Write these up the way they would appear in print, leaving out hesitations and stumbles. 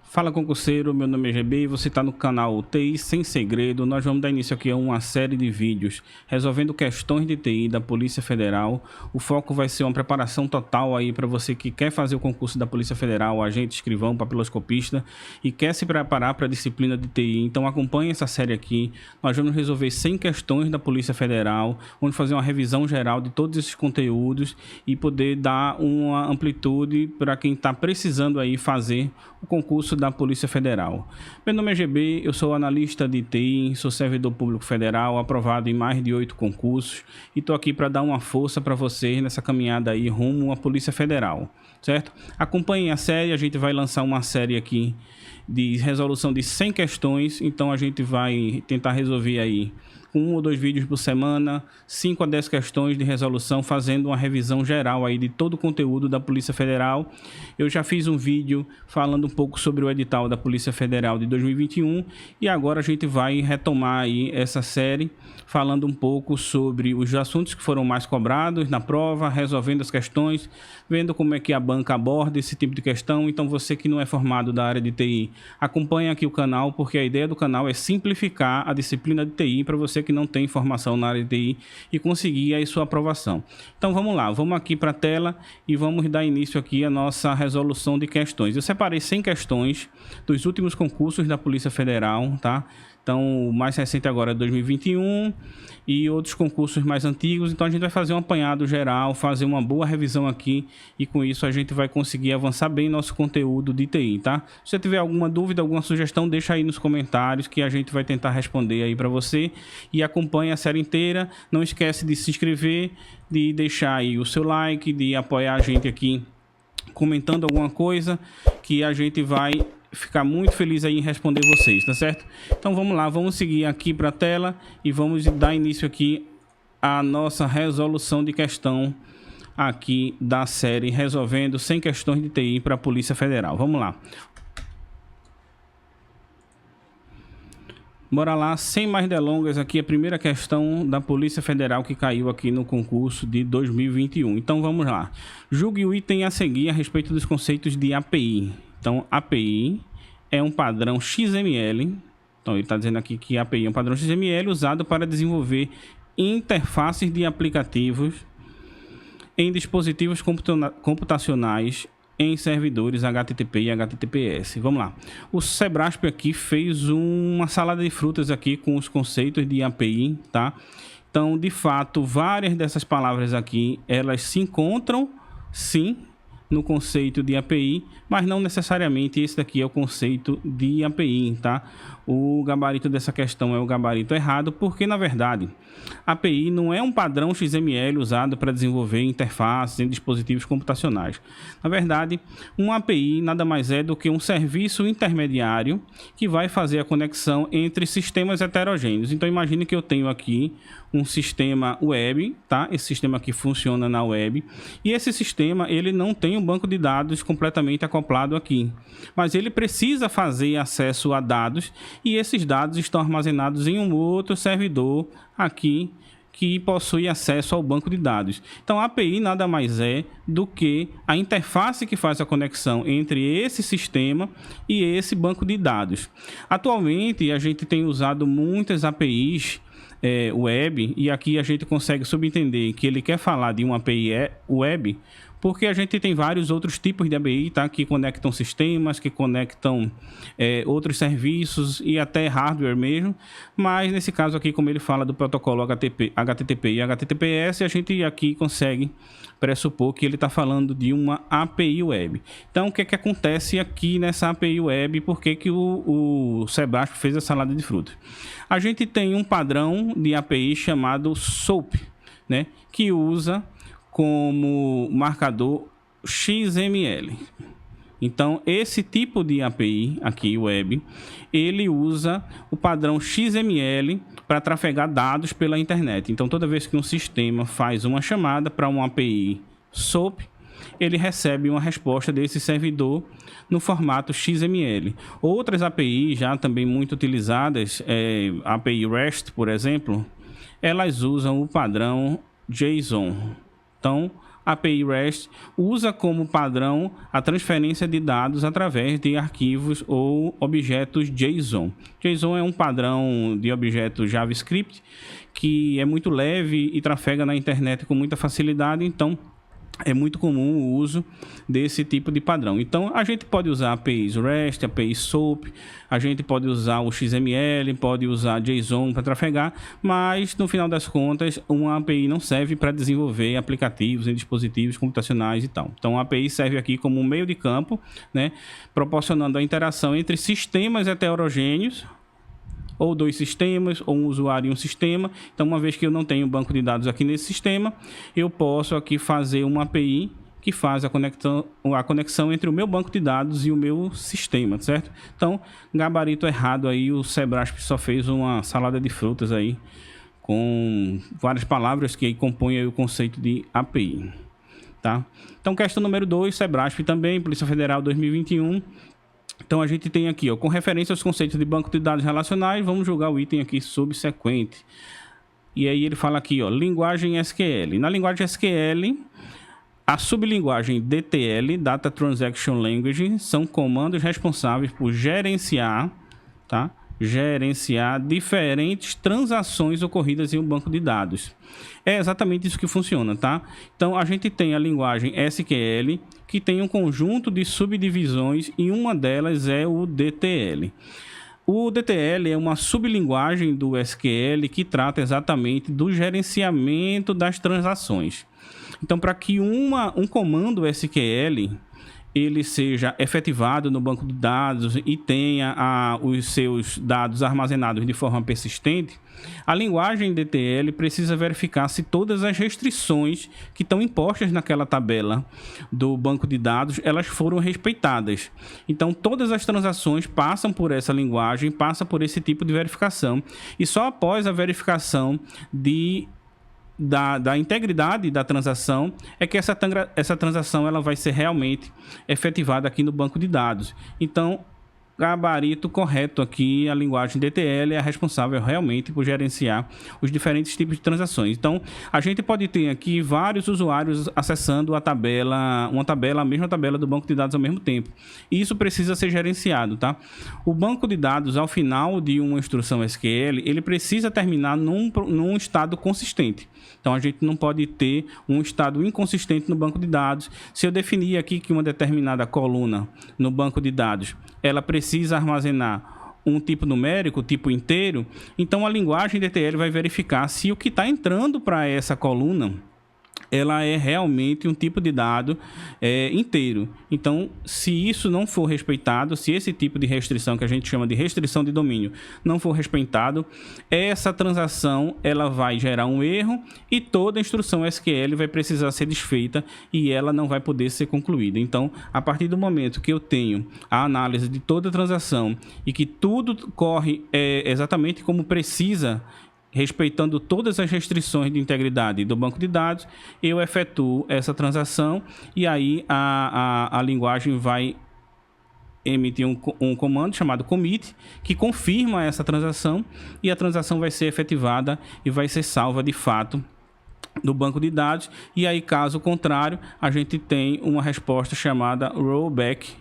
Fala concurseiro, meu nome é GB e você está no canal TI Sem Segredo. Nós vamos dar início aqui a uma série de vídeos resolvendo questões de TI da Polícia Federal. O foco vai ser uma preparação total aí para você que quer fazer o concurso da Polícia Federal, agente, escrivão, papiloscopista e quer se preparar para a disciplina de TI. Então acompanhe essa série aqui. Nós vamos resolver 100 questões da Polícia Federal, vamos fazer uma revisão geral de todos esses conteúdos e poder dar uma amplitude para quem está precisando aí fazer o concurso da Polícia Federal. Meu nome é GB, eu sou analista de TI, sou servidor público federal, aprovado em mais de 8 concursos e estou aqui para dar uma força para vocês nessa caminhada aí rumo à Polícia Federal, certo? Acompanhem a série, a gente vai lançar uma série aqui de resolução de 100 questões, então a gente vai tentar resolver aí com 1 ou 2 vídeos por semana, 5 a 10 questões de resolução, fazendo uma revisão geral aí de todo o conteúdo da Polícia Federal. Eu já fiz um vídeo falando um pouco sobre o edital da Polícia Federal de 2021 e agora a gente vai retomar aí essa série falando um pouco sobre os assuntos que foram mais cobrados na prova, resolvendo as questões, vendo como é que a banca aborda esse tipo de questão. Então você que não é formado da área de TI, acompanha aqui o canal, porque a ideia do canal é simplificar a disciplina de TI para você que não tem formação na área de TI e conseguir aí sua aprovação. Então vamos lá, vamos aqui para a tela e vamos dar início aqui à nossa resolução de questões. Eu separei 100 questões dos últimos concursos da Polícia Federal, tá? Então, o mais recente agora é 2021 e outros concursos mais antigos. Então, a gente vai fazer um apanhado geral, fazer uma boa revisão aqui e com isso a gente vai conseguir avançar bem nosso conteúdo de TI, tá? Se você tiver alguma dúvida, alguma sugestão, deixa aí nos comentários que a gente vai tentar responder aí para você. E acompanhe a série inteira. Não esquece de se inscrever, de deixar aí o seu like, de apoiar a gente aqui comentando alguma coisa que a gente vai ficar muito feliz aí em responder vocês, tá certo? Então vamos lá, vamos seguir aqui para a tela e vamos dar início aqui à nossa resolução de questão aqui da série resolvendo 100 questões de TI para a Polícia Federal. Vamos lá. Bora lá, sem mais delongas, aqui a primeira questão da Polícia Federal que caiu aqui no concurso de 2021. Então vamos lá. Julgue o item a seguir a respeito dos conceitos de API. Então, API é um padrão XML. Então, ele está dizendo aqui que API é um padrão XML usado para desenvolver interfaces de aplicativos em dispositivos computacionais em servidores HTTP e HTTPS. Vamos lá. O Sebrasp aqui fez uma salada de frutas aqui com os conceitos de API, tá? Então, de fato, várias dessas palavras aqui, elas se encontram, sim, no conceito de API, mas não necessariamente esse daqui é o conceito de API, tá? O gabarito dessa questão é o gabarito errado, porque na verdade API não é um padrão XML usado para desenvolver interfaces em dispositivos computacionais. Na verdade, uma API nada mais é do que um serviço intermediário que vai fazer a conexão entre sistemas heterogêneos. Então imagine que eu tenho aqui um sistema web, tá? Esse sistema aqui funciona na web e esse sistema ele não tem um banco de dados completamente acoplado aqui, mas ele precisa fazer acesso a dados e esses dados estão armazenados em um outro servidor aqui que possui acesso ao banco de dados. Então, a API nada mais é do que a interface que faz a conexão entre esse sistema e esse banco de dados. Atualmente, a gente tem usado muitas APIs web e aqui a gente consegue subentender que ele quer falar de uma API web porque a gente tem vários outros tipos de API, tá? Que conectam sistemas, que conectam outros serviços e até hardware mesmo. Mas nesse caso aqui, como ele fala do protocolo HTTP e HTTPS, a gente aqui consegue pressupor que ele está falando de uma API web. Então, o que é que acontece aqui nessa API web? Por que que o Sebrasp fez a salada de frutas? A gente tem um padrão de API chamado SOAP, né? Que usa como marcador XML. Então, esse tipo de API aqui, web, ele usa o padrão XML para trafegar dados pela internet. Então, toda vez que um sistema faz uma chamada para uma API SOAP, ele recebe uma resposta desse servidor no formato XML. Outras APIs já também muito utilizadas, a API REST, por exemplo, elas usam o padrão JSON. Então, API REST usa como padrão a transferência de dados através de arquivos ou objetos JSON. JSON é um padrão de objeto JavaScript que é muito leve e trafega na internet com muita facilidade, então é muito comum o uso desse tipo de padrão. Então, a gente pode usar APIs REST, APIs SOAP, a gente pode usar o XML, pode usar JSON para trafegar, mas, no final das contas, uma API não serve para desenvolver aplicativos em dispositivos computacionais e tal. Então, a API serve aqui como um meio de campo, né, proporcionando a interação entre sistemas heterogêneos, ou dois sistemas, ou um usuário e um sistema. Então, uma vez que eu não tenho banco de dados aqui nesse sistema, eu posso aqui fazer uma API que faz a conexão entre o meu banco de dados e o meu sistema, certo? Então, gabarito errado aí, o Sebrasp só fez uma salada de frutas aí, com várias palavras que compõem aí o conceito de API, tá? Então, questão número 2, Sebrasp também, Polícia Federal 2021. Então, a gente tem aqui, ó, com referência aos conceitos de banco de dados relacionais, vamos jogar o item aqui subsequente. E aí ele fala aqui, ó, linguagem SQL. Na linguagem SQL, a sublinguagem DTL, Data Transaction Language, são comandos responsáveis por gerenciar, tá? Gerenciar diferentes transações ocorridas em um banco de dados. É exatamente isso que funciona, tá? Então, a gente tem a linguagem SQL, que tem um conjunto de subdivisões e uma delas é o DTL. O DTL é uma sublinguagem do SQL que trata exatamente do gerenciamento das transações. Então, para que um comando SQL ele seja efetivado no banco de dados e tenha os seus dados armazenados de forma persistente, a linguagem DTL precisa verificar se todas as restrições que estão impostas naquela tabela do banco de dados, elas foram respeitadas. Então, todas as transações passam por essa linguagem, passam por esse tipo de verificação, e só após a verificação da integridade da transação é que essa transação ela vai ser realmente efetivada aqui no banco de dados. Então, gabarito correto aqui, a linguagem DTL é a responsável realmente por gerenciar os diferentes tipos de transações. Então, a gente pode ter aqui vários usuários acessando a mesma tabela do banco de dados ao mesmo tempo. E isso precisa ser gerenciado, tá? O banco de dados, ao final de uma instrução SQL, ele precisa terminar num estado consistente. Então, a gente não pode ter um estado inconsistente no banco de dados. Se eu definir aqui que uma determinada coluna no banco de dados, ela precisa armazenar um tipo numérico, tipo inteiro, então a linguagem DTL vai verificar se o que está entrando para essa coluna ela é realmente um tipo de dado inteiro. Então, se isso não for respeitado, se esse tipo de restrição, que a gente chama de restrição de domínio, não for respeitado, essa transação ela vai gerar um erro e toda a instrução SQL vai precisar ser desfeita e ela não vai poder ser concluída. Então, a partir do momento que eu tenho a análise de toda a transação e que tudo corre exatamente como precisa, respeitando todas as restrições de integridade do banco de dados, eu efetuo essa transação e aí a linguagem vai emitir um comando chamado commit, que confirma essa transação e a transação vai ser efetivada e vai ser salva de fato no banco de dados. E aí, caso contrário, a gente tem uma resposta chamada rollback.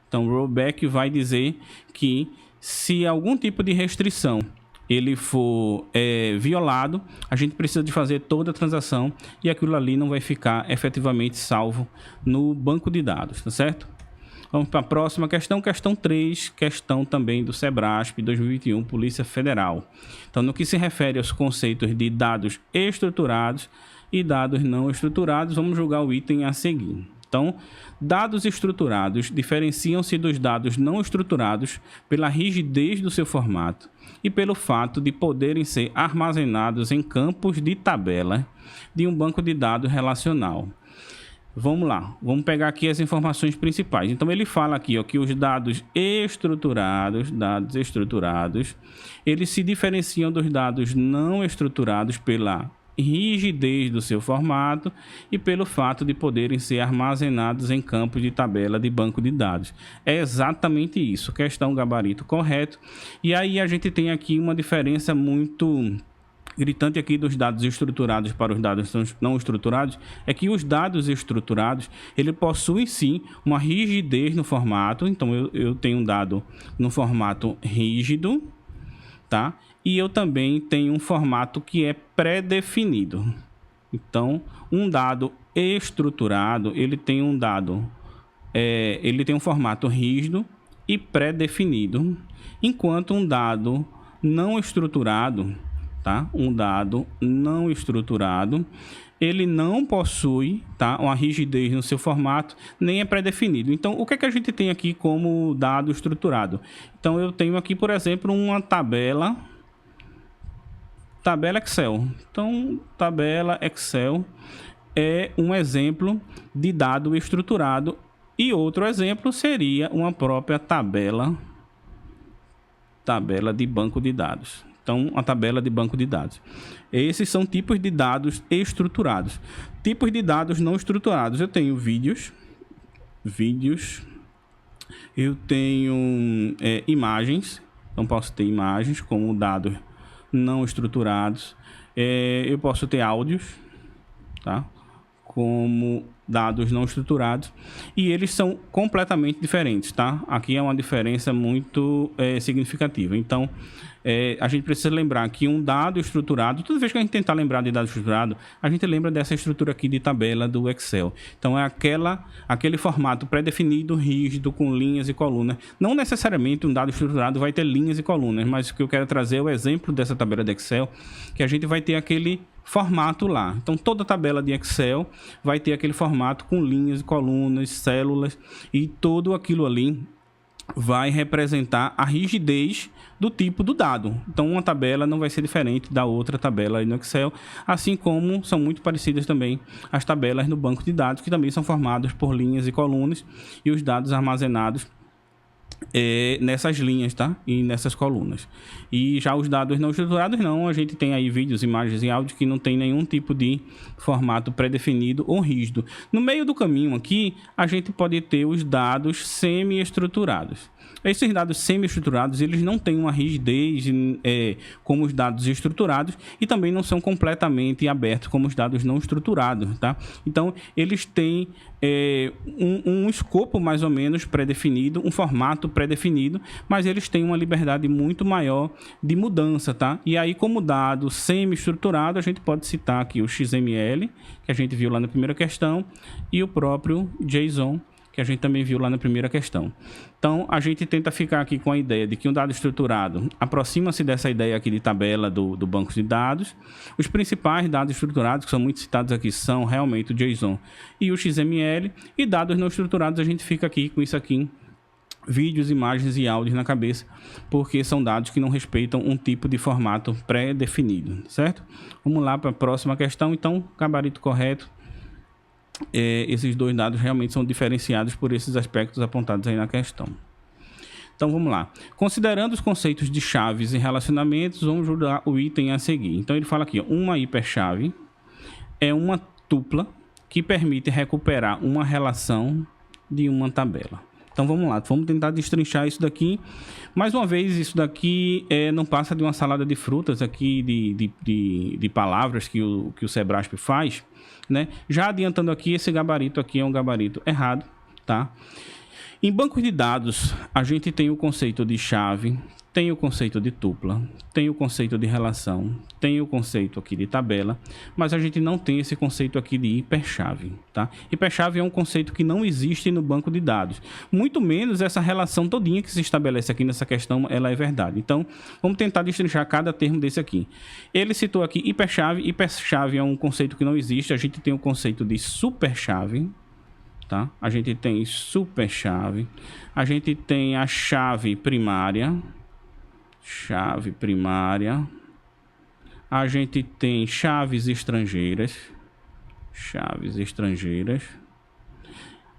Então, rollback vai dizer que se algum tipo de restrição ele for violado, a gente precisa de fazer toda a transação e aquilo ali não vai ficar efetivamente salvo no banco de dados, tá certo? Vamos para a próxima questão, questão 3, questão também do Sebrasp 2021, Polícia Federal. Então, no que se refere aos conceitos de dados estruturados e dados não estruturados, vamos julgar o item a seguir. Então, dados estruturados diferenciam-se dos dados não estruturados pela rigidez do seu formato e pelo fato de poderem ser armazenados em campos de tabela de um banco de dados relacional. Vamos lá, vamos pegar aqui as informações principais. Então, ele fala aqui, ó, que os dados estruturados, eles se diferenciam dos dados não estruturados pela rigidez do seu formato e pelo fato de poderem ser armazenados em campos de tabela de banco de dados. É exatamente isso, questão gabarito correto. E aí a gente tem aqui uma diferença muito gritante aqui dos dados estruturados para os dados não estruturados é que os dados estruturados, ele possui sim uma rigidez no formato. Então eu tenho um dado no formato rígido, tá? E eu também tenho um formato que é pré-definido. Então, um dado estruturado, ele tem um formato rígido e pré-definido, enquanto um dado não estruturado, tá? Um dado não estruturado, ele não possui, tá, uma rigidez no seu formato, nem é pré-definido. Então, o que é que a gente tem aqui como dado estruturado? Então, eu tenho aqui, por exemplo, uma tabela Excel. Então, tabela Excel é um exemplo de dado estruturado e outro exemplo seria uma própria tabela de banco de dados. Então, a tabela de banco de dados. Esses são tipos de dados estruturados. Tipos de dados não estruturados. Eu tenho vídeos. Eu tenho imagens. Então, posso ter imagens como dados não estruturados. Eu posso ter áudios, tá? Como dados não estruturados, e eles são completamente diferentes, tá? Aqui é uma diferença muito significativa. Então, a gente precisa lembrar que um dado estruturado, toda vez que a gente tentar lembrar de dado estruturado, a gente lembra dessa estrutura aqui de tabela do Excel. Então, é aquele formato pré-definido, rígido, com linhas e colunas. Não necessariamente um dado estruturado vai ter linhas e colunas, mas o que eu quero trazer é o exemplo dessa tabela de Excel, que a gente vai ter aquele formato lá. Então, toda tabela de Excel vai ter aquele formato com linhas, colunas, células, e tudo aquilo ali vai representar a rigidez do tipo do dado. Então, uma tabela não vai ser diferente da outra tabela aí no Excel, assim como são muito parecidas também as tabelas no banco de dados, que também são formadas por linhas e colunas, e os dados armazenados nessas linhas, tá? E nessas colunas. E já os dados não estruturados, não. A gente tem aí vídeos, imagens e áudio que não tem nenhum tipo de formato pré-definido ou rígido. No meio do caminho aqui, a gente pode ter os dados semi-estruturados. Esses dados semi-estruturados, eles não têm uma rigidez como os dados estruturados e também não são completamente abertos como os dados não estruturados, tá? Então, eles têm um escopo mais ou menos pré-definido, um formato pré-definido, mas eles têm uma liberdade muito maior de mudança, tá? E aí, como dado semi-estruturado, a gente pode citar aqui o XML, que a gente viu lá na primeira questão, e o próprio JSON, que a gente também viu lá na primeira questão. Então, a gente tenta ficar aqui com a ideia de que um dado estruturado aproxima-se dessa ideia aqui de tabela do banco de dados. Os principais dados estruturados, que são muito citados aqui, são realmente o JSON e o XML. E dados não estruturados, a gente fica aqui com isso aqui, vídeos, imagens e áudios na cabeça, porque são dados que não respeitam um tipo de formato pré-definido, certo? Vamos lá para a próxima questão. Então, gabarito correto. Esses dois dados realmente são diferenciados por esses aspectos apontados aí na questão. Então, vamos lá. Considerando os conceitos de chaves e relacionamentos, vamos julgar o item a seguir. Então, ele fala aqui, ó, uma hiperchave é uma tupla que permite recuperar uma relação de uma tabela. Então, vamos lá. Vamos tentar destrinchar isso daqui. Mais uma vez, isso daqui não passa de uma salada de frutas aqui, de palavras que o Sebrasp faz, né? Já adiantando aqui, esse gabarito aqui é um gabarito errado, tá? Em bancos de dados, a gente tem o conceito de chave, tem o conceito de tupla, tem o conceito de relação, tem o conceito aqui de tabela, mas a gente não tem esse conceito aqui de hiperchave, tá? Hiperchave é um conceito que não existe no banco de dados, muito menos essa relação todinha que se estabelece aqui nessa questão, ela é verdade. Então, vamos tentar destrinchar cada termo desse aqui. Ele citou aqui hiperchave. Hiperchave é um conceito que não existe. A gente tem o conceito de superchave, tá? A gente tem superchave, a gente tem a chave primária, a gente tem chaves estrangeiras,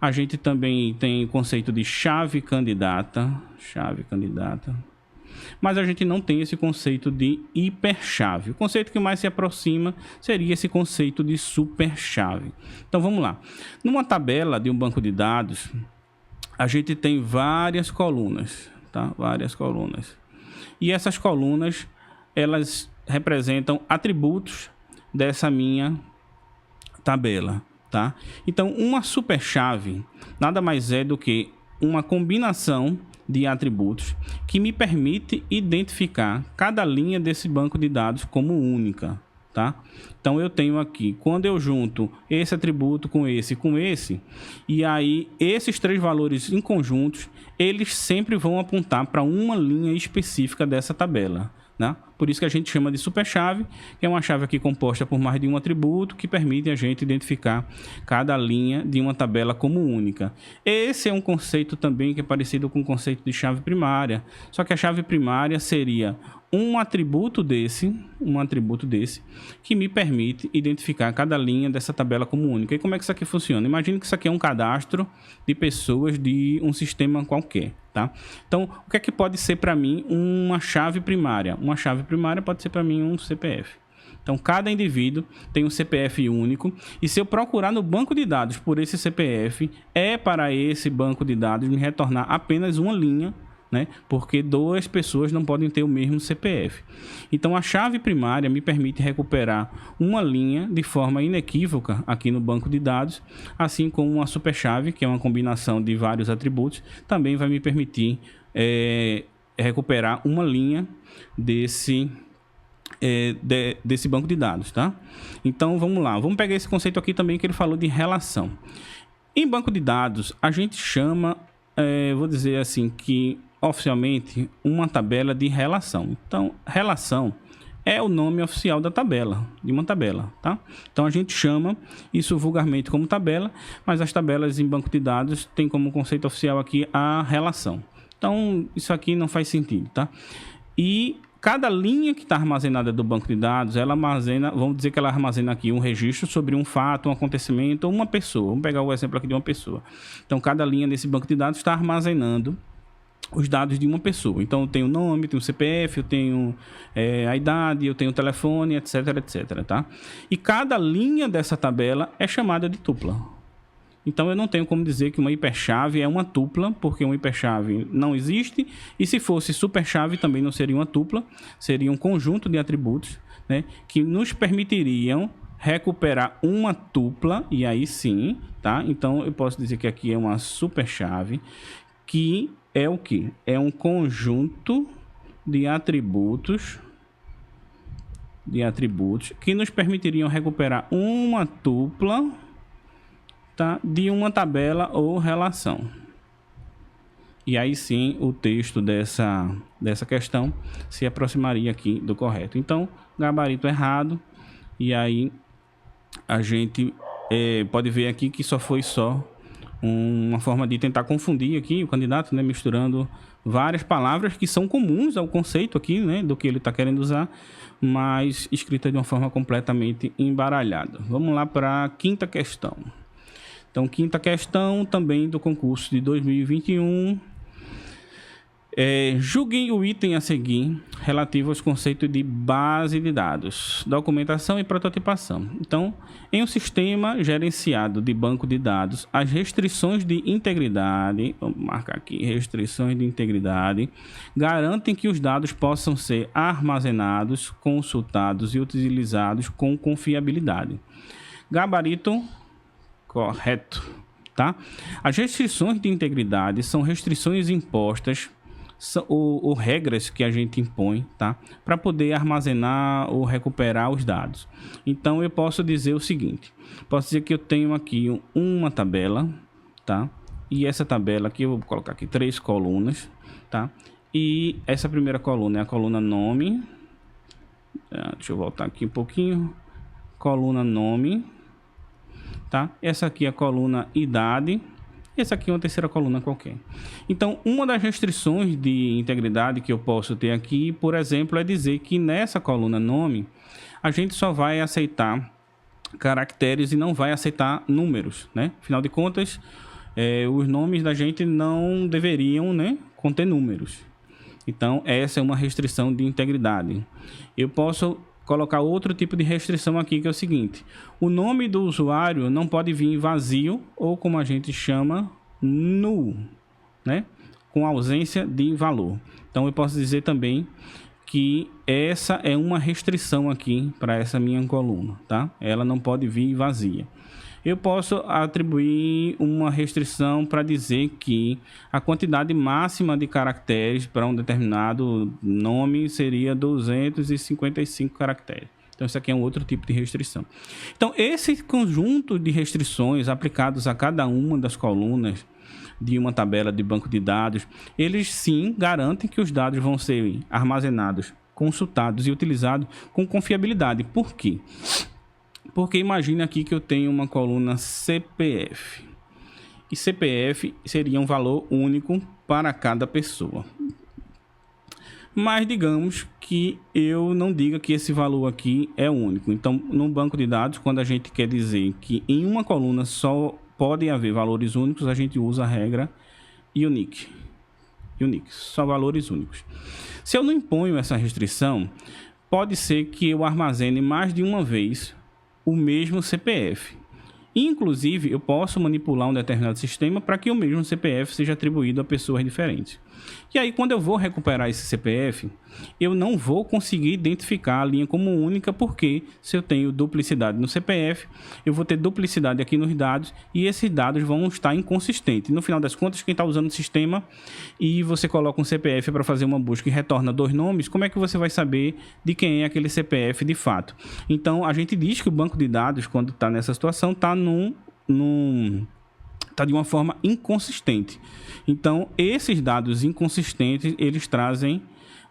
a gente também tem o conceito de chave candidata, mas a gente não tem esse conceito de hiperchave. O conceito que mais se aproxima seria esse conceito de superchave. Então vamos lá. Numa tabela de um banco de dados, a gente tem várias colunas, tá? E essas colunas, elas representam atributos dessa minha tabela, tá? Então, uma superchave nada mais é do que uma combinação de atributos que me permite identificar cada linha desse banco de dados como única, tá? Então eu tenho aqui, quando eu junto esse atributo com esse, e aí esses três valores em conjuntos, eles sempre vão apontar para uma linha específica dessa tabela, né? Por isso que a gente chama de superchave, que é uma chave aqui composta por mais de um atributo que permite a gente identificar cada linha de uma tabela como única. Esse é um conceito também que é parecido com o conceito de chave primária, só que a chave primária seria um atributo desse que me permite identificar cada linha dessa tabela como única. E como é que isso aqui funciona? Imagine que isso aqui é um cadastro de pessoas de um sistema qualquer, tá? Então, o que é que pode ser para mim uma chave primária? Uma chave primária pode ser para mim um CPF. Então, cada indivíduo tem um CPF único e se eu procurar no banco de dados por esse CPF, é para esse banco de dados me retornar apenas uma linha, né? Porque duas pessoas não podem ter o mesmo CPF. Então, a chave primária me permite recuperar uma linha de forma inequívoca aqui no banco de dados, assim como uma superchave, que é uma combinação de vários atributos, também vai me permitir recuperar uma linha desse banco de dados, tá? Então, vamos lá. Vamos pegar esse conceito aqui também que ele falou de relação. Em banco de dados, a gente chama, vou dizer assim, que oficialmente uma tabela de relação. Então, relação é o nome oficial da tabela, de uma tabela, tá? Então, a gente chama isso vulgarmente como tabela, mas as tabelas em banco de dados têm como conceito oficial aqui a relação. Então, isso aqui não faz sentido, tá? E cada linha que está armazenada do banco de dados, ela armazena, vamos dizer que ela armazena aqui um registro sobre um fato, um acontecimento ou uma pessoa. Vamos pegar o exemplo aqui de uma pessoa. Então, cada linha desse banco de dados está armazenando os dados de uma pessoa. Então, eu tenho o nome, eu tenho o CPF, eu tenho a idade, eu tenho o telefone, etc, etc, tá? E cada linha dessa tabela é chamada de tupla. Então, eu não tenho como dizer que uma hiperchave é uma tupla, porque uma hiperchave não existe. E se fosse superchave, também não seria uma tupla. Seria um conjunto de atributos, né, que nos permitiriam recuperar uma tupla. E aí sim, tá? Então, eu posso dizer que aqui é uma superchave, que é o quê? É um conjunto de atributos que nos permitiriam recuperar uma tupla, tá, de uma tabela ou relação. E aí sim o texto dessa questão se aproximaria aqui do correto. Então, gabarito errado. E aí a gente pode ver aqui que foi uma forma de tentar confundir aqui o candidato, né, misturando várias palavras que são comuns ao conceito aqui, né, do que ele está querendo usar, mas escrita de uma forma completamente embaralhada. Vamos lá para a quinta questão. Então, quinta questão também do concurso de 2021. Julguem o item a seguir relativo aos conceitos de base de dados, documentação e prototipação. Então, em um sistema gerenciado de banco de dados, as restrições de integridade, vamos marcar aqui, restrições de integridade, garantem que os dados possam ser armazenados, consultados e utilizados com confiabilidade. Gabarito correto, tá? As restrições de integridade são restrições impostas ou regras que a gente impõe, tá, para poder armazenar ou recuperar os dados. Então, eu posso dizer o seguinte: posso dizer que eu tenho aqui uma tabela, tá? E essa tabela aqui, eu vou colocar aqui 3 colunas, tá? E essa primeira coluna é a coluna nome. Deixa eu voltar aqui um pouquinho. Coluna nome, tá? Essa aqui é a coluna idade. Essa aqui é uma terceira coluna qualquer. Então, uma das restrições de integridade que eu posso ter aqui, por exemplo, é dizer que nessa coluna nome, a gente só vai aceitar caracteres e não vai aceitar números, né? Afinal de contas, os nomes da gente não deveriam, né, conter números. Então, essa é uma restrição de integridade. Eu posso colocar outro tipo de restrição aqui, que é o seguinte: o nome do usuário não pode vir vazio ou, como a gente chama, null, né? Com ausência de valor. Então, eu posso dizer também que essa é uma restrição aqui para essa minha coluna, tá? Ela não pode vir vazia. Eu posso atribuir uma restrição para dizer que a quantidade máxima de caracteres para um determinado nome seria 255 caracteres. Então, isso aqui é um outro tipo de restrição. Então, esse conjunto de restrições aplicados a cada uma das colunas de uma tabela de banco de dados, eles sim garantem que os dados vão ser armazenados, consultados e utilizados com confiabilidade. Por quê? Porque imagine aqui que eu tenho uma coluna CPF. E CPF seria um valor único para cada pessoa. Mas digamos que eu não diga que esse valor aqui é único. Então, no banco de dados, quando a gente quer dizer que em uma coluna só podem haver valores únicos, a gente usa a regra unique. Só valores únicos. Se eu não imponho essa restrição, pode ser que eu armazene mais de uma vez o mesmo CPF. Inclusive, eu posso manipular um determinado sistema para que o mesmo CPF seja atribuído a pessoas diferentes. E aí, quando eu vou recuperar esse CPF, eu não vou conseguir identificar a linha como única, porque se eu tenho duplicidade no CPF, eu vou ter duplicidade aqui nos dados e esses dados vão estar inconsistentes. No final das contas, quem está usando o sistema e você coloca um CPF para fazer uma busca e retorna 2 nomes, como é que você vai saber de quem é aquele CPF de fato? Então, a gente diz que o banco de dados, quando está nessa situação, está de uma forma inconsistente. Então, esses dados inconsistentes, eles trazem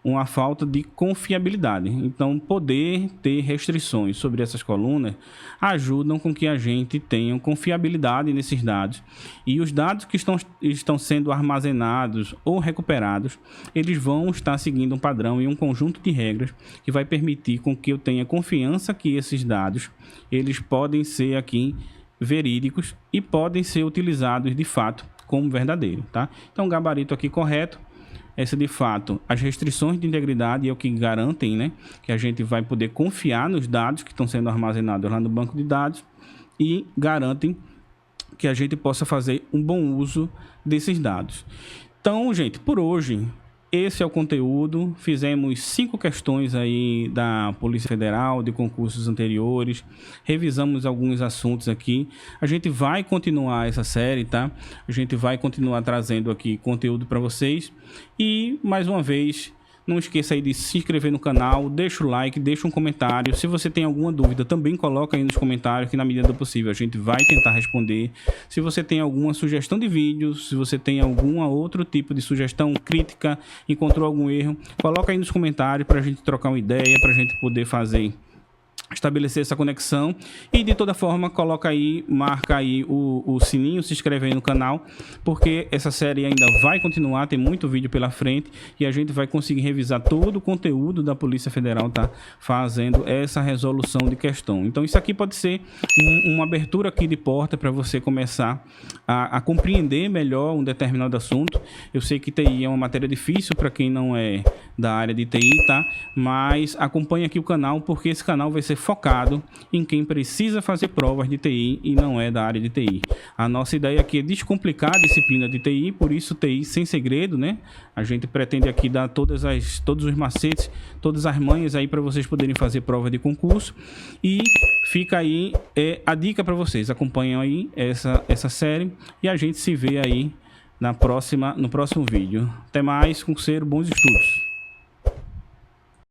uma falta de confiabilidade. Então, poder ter restrições sobre essas colunas ajudam com que a gente tenha confiabilidade nesses dados. E os dados que estão sendo armazenados ou recuperados, eles vão estar seguindo um padrão e um conjunto de regras que vai permitir com que eu tenha confiança que esses dados, eles podem ser aqui verídicos e podem ser utilizados de fato como verdadeiro, tá? Então, o gabarito aqui correto, essa de fato, as restrições de integridade é o que garantem, né, que a gente vai poder confiar nos dados que estão sendo armazenados lá no banco de dados e garantem que a gente possa fazer um bom uso desses dados. Então, gente, por hoje, esse é o conteúdo. Fizemos 5 questões aí da Polícia Federal, de concursos anteriores. Revisamos alguns assuntos aqui. A gente vai continuar essa série, tá? A gente vai continuar trazendo aqui conteúdo para vocês. E, mais uma vez, não esqueça aí de se inscrever no canal, deixa o like, deixa um comentário. Se você tem alguma dúvida, também coloca aí nos comentários, que na medida do possível a gente vai tentar responder. Se você tem alguma sugestão de vídeo, se você tem algum outro tipo de sugestão, crítica, encontrou algum erro, coloca aí nos comentários para a gente trocar uma ideia, para a gente poder estabelecer essa conexão. E de toda forma, coloca aí, marca aí o sininho, se inscreve aí no canal, porque essa série ainda vai continuar, tem muito vídeo pela frente e a gente vai conseguir revisar todo o conteúdo da Polícia Federal, tá fazendo essa resolução de questão. Então isso aqui pode ser uma abertura aqui de porta para você começar a compreender melhor um determinado assunto. Eu sei que TI é uma matéria difícil para quem não é da área de TI, tá? Mas acompanhe aqui o canal, porque esse canal vai ser focado em quem precisa fazer provas de TI e não é da área de TI. A nossa ideia aqui é descomplicar a disciplina de TI, por isso TI sem segredo, né? A gente pretende aqui dar todos os macetes, todas as manhas aí para vocês poderem fazer prova de concurso. E fica aí a dica para vocês. Acompanhem aí essa série e a gente se vê aí no próximo vídeo. Até mais, concurseiro, bons estudos!